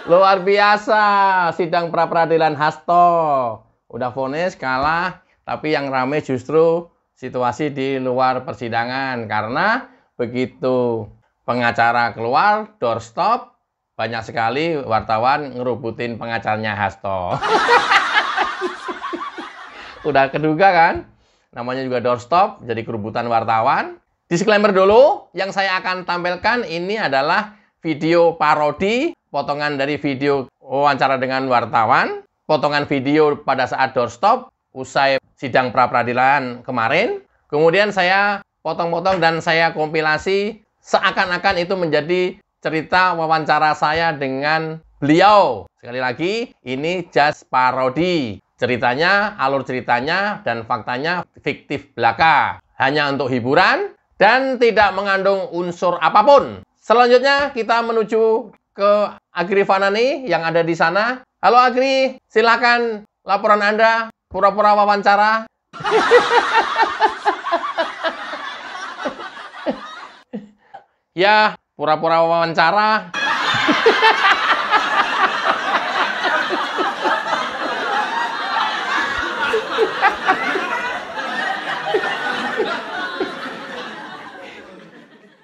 Luar biasa, sidang pra-peradilan Hasto. Udah vonis, kalah, tapi yang rame justru situasi di luar persidangan. Karena begitu pengacara keluar, doorstop, banyak sekali wartawan ngerubutin pengacaranya Hasto. Udah keduga kan? Namanya juga doorstop, jadi kerubutan wartawan. Disclaimer dulu, yang saya akan tampilkan ini adalah video parodi, potongan dari video wawancara dengan wartawan, potongan video pada saat doorstop, usai sidang pra-peradilan kemarin. Kemudian saya potong-potong dan saya kompilasi seakan-akan itu menjadi cerita wawancara saya dengan beliau. Sekali lagi, ini just parodi. Ceritanya, alur ceritanya, dan faktanya fiktif belaka. Hanya untuk hiburan dan tidak mengandung unsur apapun. Selanjutnya kita menuju ke Agri Fanani yang ada di sana. Halo Agri, silakan laporan Anda, pura-pura wawancara. Ya, pura-pura wawancara.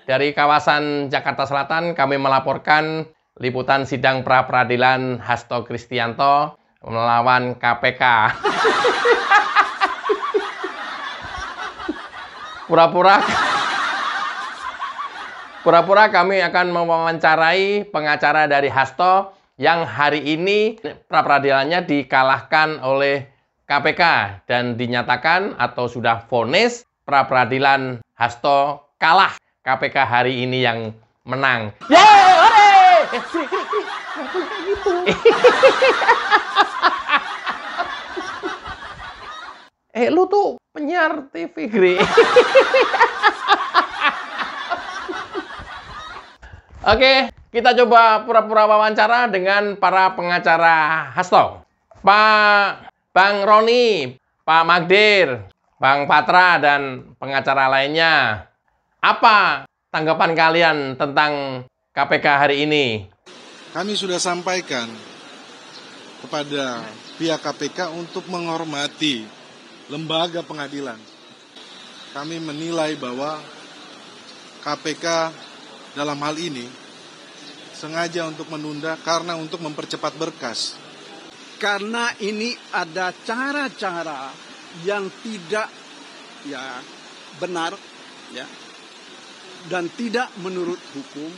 Dari kawasan Jakarta Selatan, kami melaporkan liputan sidang pra-peradilan Hasto Kristianto melawan KPK. Pura-pura kami akan mewawancarai pengacara dari Hasto yang hari ini pra-peradilannya dikalahkan oleh KPK dan dinyatakan atau sudah vonis pra-peradilan Hasto kalah. KPK hari ini yang menang. Yeay, ore! Nggak boleh kayak gitu. Lu tuh penyiar TV, Gri. Oke, kita coba pura-pura wawancara dengan para pengacara Hasto. Bang Roni, Pak Magdir, Bang Patra, dan pengacara lainnya. Apa tanggapan kalian tentang KPK hari ini? Kami sudah sampaikan kepada pihak KPK untuk menghormati lembaga pengadilan. Kami menilai bahwa KPK dalam hal ini sengaja untuk menunda karena untuk mempercepat berkas. Karena ini ada cara-cara yang tidak benar, dan tidak menurut hukum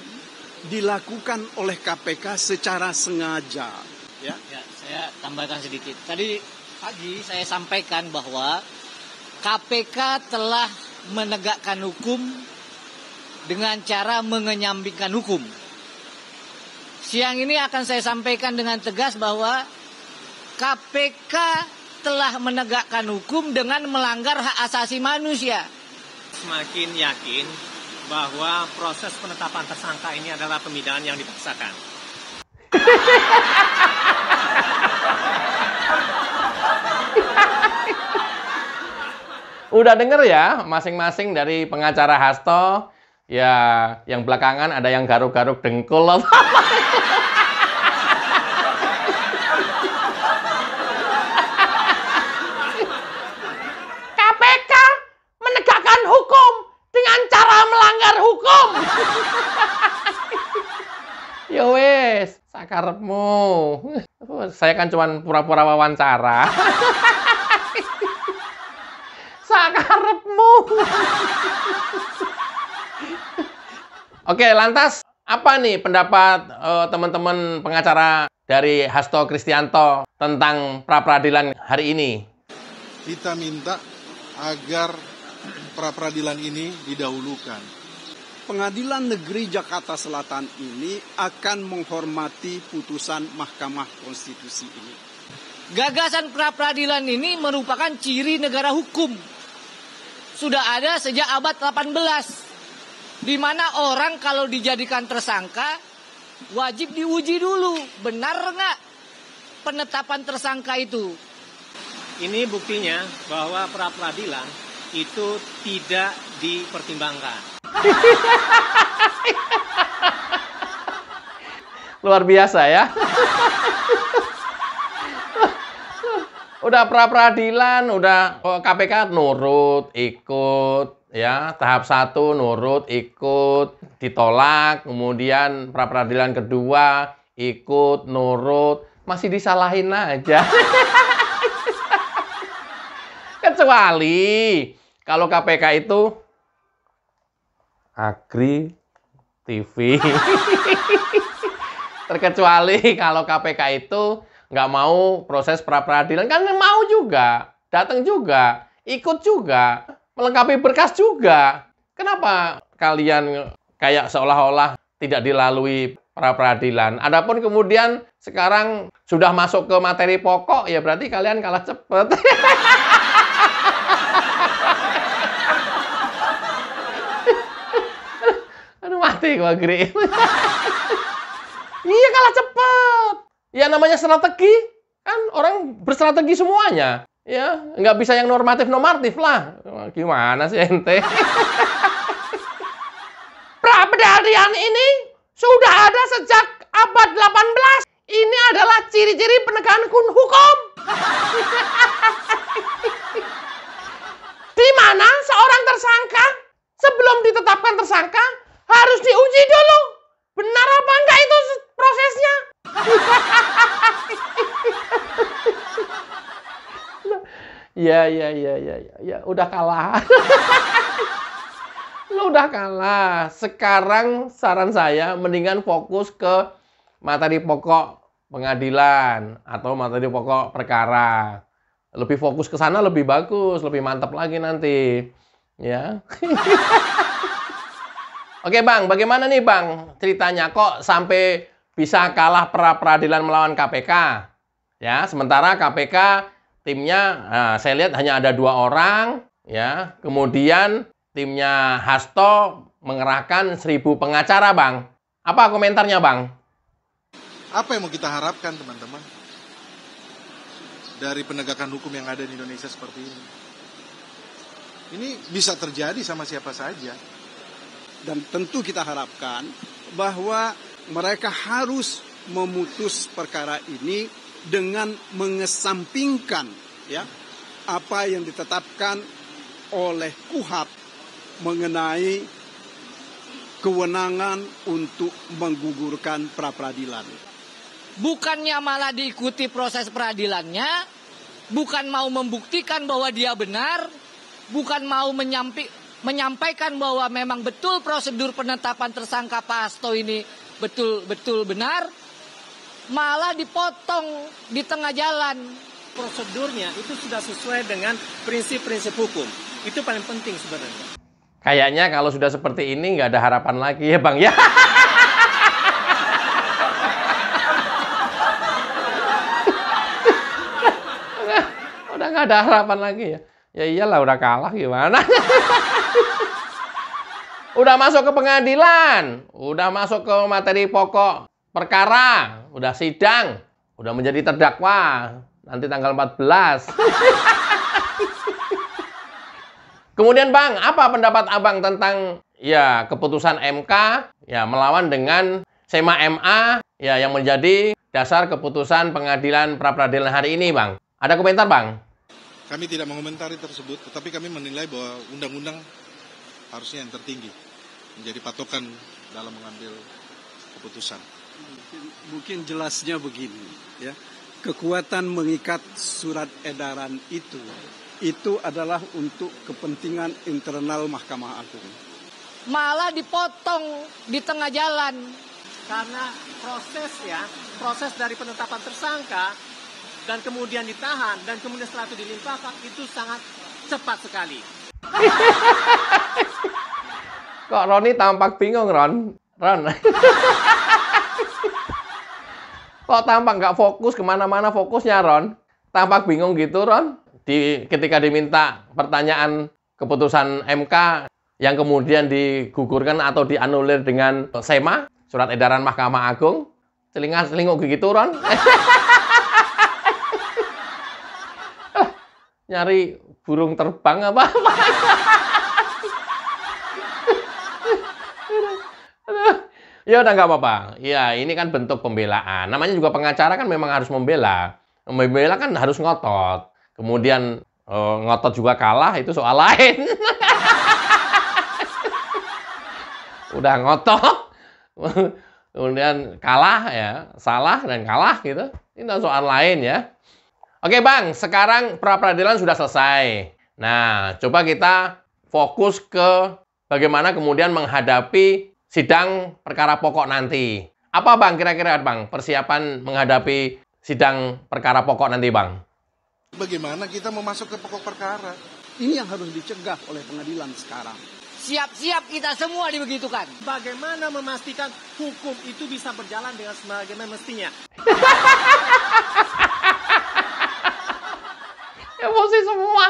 dilakukan oleh KPK secara sengaja. Ya, saya tambahkan sedikit. Tadi pagi saya sampaikan bahwa KPK telah menegakkan hukum dengan cara mengenyambingkan hukum. Siang ini akan saya sampaikan dengan tegas bahwa KPK telah menegakkan hukum dengan melanggar hak asasi manusia. Semakin yakin bahwa proses penetapan tersangka ini adalah pemidaan yang dipaksakan. Udah denger ya, masing-masing dari pengacara Hasto, ya yang belakangan ada yang garuk-garuk dengkul. KPK menegakkan hukum dengan cara melanggar hukum. Ya wes, sakarepmu. Saya kan cuma pura-pura wawancara. Sakarepmu. Oke, lantas apa nih pendapat teman-teman pengacara dari Hasto Kristianto tentang pra-peradilan hari ini? Kita minta agar pra-peradilan ini didahulukan. Pengadilan Negeri Jakarta Selatan ini akan menghormati putusan Mahkamah Konstitusi ini. Gagasan pra-peradilan ini merupakan ciri negara hukum. Sudah ada sejak abad 18. Di mana orang kalau dijadikan tersangka wajib diuji dulu. Benar nggak penetapan tersangka itu? Ini buktinya bahwa pra-peradilan itu tidak dipertimbangkan. Luar biasa ya. Udah pra-peradilan, udah KPK nurut, ikut, ya. Tahap 1 nurut, ikut, ditolak, kemudian pra-peradilan kedua, ikut, nurut, masih disalahin aja. Kecuali kalau KPK itu Agri TV. Terkecuali kalau KPK itu nggak mau proses pra-peradilan, kan mau juga, datang juga, ikut juga, melengkapi berkas juga. Kenapa kalian kayak seolah-olah tidak dilalui pra-peradilan? Adapun kemudian sekarang sudah masuk ke materi pokok, ya berarti kalian kalah cepet. Aduh, mati gua, Gri. Iya, kalah cepet. Ya namanya strategi, kan orang berstrategi semuanya. Ya, nggak bisa yang normatif-normatif lah. Gimana sih ente? Pra-peradilan ini sudah ada sejak abad 18. Ini adalah ciri-ciri penegakan hukum. Di mana seorang tersangka sebelum ditetapkan tersangka harus diuji dulu. Benar apa enggak itu prosesnya? Ya, udah kalah. Lu udah kalah. Sekarang saran saya mendingan fokus ke materi pokok pengadilan atau materi pokok perkara. Lebih fokus ke sana lebih bagus, lebih mantap lagi nanti. Ya. Oke Bang, bagaimana nih Bang ceritanya kok sampai bisa kalah pra-peradilan melawan KPK? Ya, sementara KPK timnya, saya lihat hanya ada 2 orang, ya. Kemudian timnya Hasto mengerahkan 1000 pengacara, Bang. Apa komentarnya, Bang? Apa yang mau kita harapkan, teman-teman, dari penegakan hukum yang ada di Indonesia seperti ini? Ini bisa terjadi sama siapa saja. Dan tentu kita harapkan bahwa mereka harus memutus perkara ini dengan mengesampingkan ya apa yang ditetapkan oleh KUHP mengenai kewenangan untuk menggugurkan pra-peradilan. Bukannya malah diikuti proses peradilannya, bukan mau membuktikan bahwa dia benar, bukan mau menyampaikan bahwa memang betul prosedur penetapan tersangka Pak Hasto ini betul-betul benar, malah dipotong di tengah jalan. Prosedurnya itu sudah sesuai dengan prinsip-prinsip hukum. Itu paling penting sebenarnya. Kayaknya kalau sudah seperti ini nggak ada harapan lagi ya Bang ya. Udah nggak ada harapan lagi ya. Ya iyalah udah kalah gimana. Udah masuk ke pengadilan, udah masuk ke materi pokok perkara, udah sidang, udah menjadi terdakwa nanti tanggal 14. Kemudian Bang, apa pendapat Abang tentang ya keputusan MK ya melawan dengan SEMA MA ya yang menjadi dasar keputusan pengadilan pra-peradilan hari ini, Bang? Ada komentar, Bang? Kami tidak mengomentari tersebut, tetapi kami menilai bahwa undang-undang harusnya yang tertinggi menjadi patokan dalam mengambil keputusan. Mungkin jelasnya begini, ya. Kekuatan mengikat surat edaran itu adalah untuk kepentingan internal Mahkamah Agung. Malah dipotong di tengah jalan. Karena proses dari penetapan tersangka dan kemudian ditahan dan kemudian setelah itu dilimpahkan itu sangat cepat sekali. Kok Roni tampak bingung, Ron? Kok tampak nggak fokus kemana-mana fokusnya, Ron? Tampak bingung gitu, Ron? Ketika diminta pertanyaan keputusan MK yang kemudian digugurkan atau dianulir dengan SEMA, surat edaran Mahkamah Agung, celingak-celinguk gitu, Ron? Nyari burung terbang apa? Ya udah nggak apa-apa. Ya ini kan bentuk pembelaan. Namanya juga pengacara kan memang harus membela. Membela kan harus ngotot. Kemudian ngotot juga kalah itu soal lain. Udah ngotot, kemudian kalah ya, salah dan kalah gitu. Ini soal lain ya. Oke Bang, sekarang pra-peradilan sudah selesai. Nah, coba kita fokus ke bagaimana kemudian menghadapi sidang perkara pokok nanti. Apa Bang kira-kira Bang persiapan menghadapi sidang perkara pokok nanti Bang? Bagaimana kita mau masuk ke pokok perkara? Ini yang harus dicegah oleh pengadilan sekarang. Siap-siap kita semua dibegitukan. Bagaimana memastikan hukum itu bisa berjalan dengan sebagaimana mestinya? Emosi semua.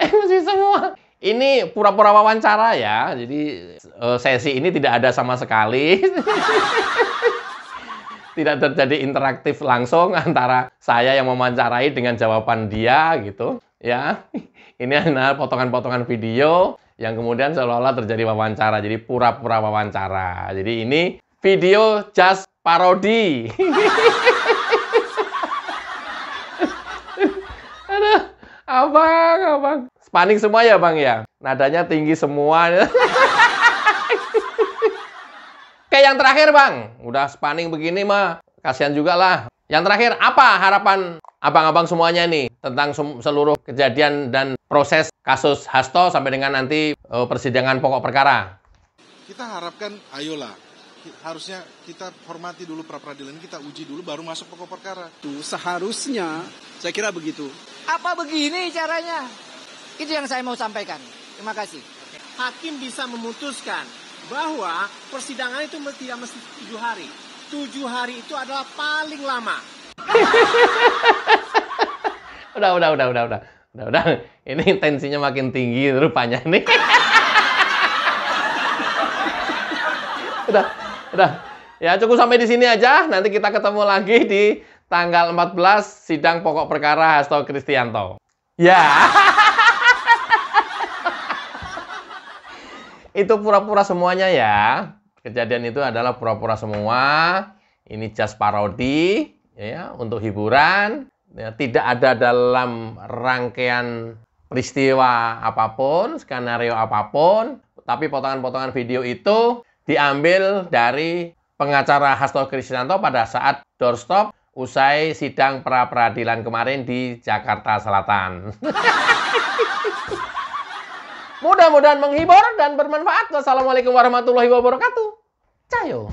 Emosi semua. Ini pura-pura wawancara ya. Jadi sesi ini tidak ada sama sekali. Tidak terjadi interaktif langsung antara saya yang mewawancarai dengan jawaban dia gitu. Ya. Ini adalah potongan-potongan video yang kemudian seolah-olah terjadi wawancara. Jadi pura-pura wawancara. Jadi ini video just parodi. Aduh, abang. Panik semua ya bang ya? Nadanya tinggi semua. Kayak yang terakhir bang. Udah panik begini mah. Kasihan juga lah. Yang terakhir, apa harapan abang-abang semuanya nih tentang seluruh kejadian dan proses kasus Hasto sampai dengan nanti persidangan pokok perkara? Kita harapkan, ayolah, harusnya kita hormati dulu pra-peradilan, kita uji dulu baru masuk pokok perkara. Tuh, seharusnya, saya kira begitu. Apa begini caranya? Itu yang saya mau sampaikan. Terima kasih. Hakim bisa memutuskan bahwa persidangan itu tidak mesti 7 hari. 7 hari itu adalah paling lama. Udah. Ini tensinya makin tinggi rupanya nih. Udah. Ya cukup sampai di sini aja. Nanti kita ketemu lagi di tanggal 14 sidang pokok perkara Hasto Kristianto. Ya. Itu pura-pura semuanya ya. Kejadian itu adalah pura-pura semua. Ini just parodi ya untuk hiburan. Ya, tidak ada dalam rangkaian peristiwa apapun, skenario apapun, tapi potongan-potongan video itu diambil dari pengacara Hasto Kristianto pada saat doorstop usai sidang pra-peradilan kemarin di Jakarta Selatan. Mudah-mudahan menghibur dan bermanfaat. Wassalamualaikum warahmatullahi wabarakatuh. Cayo.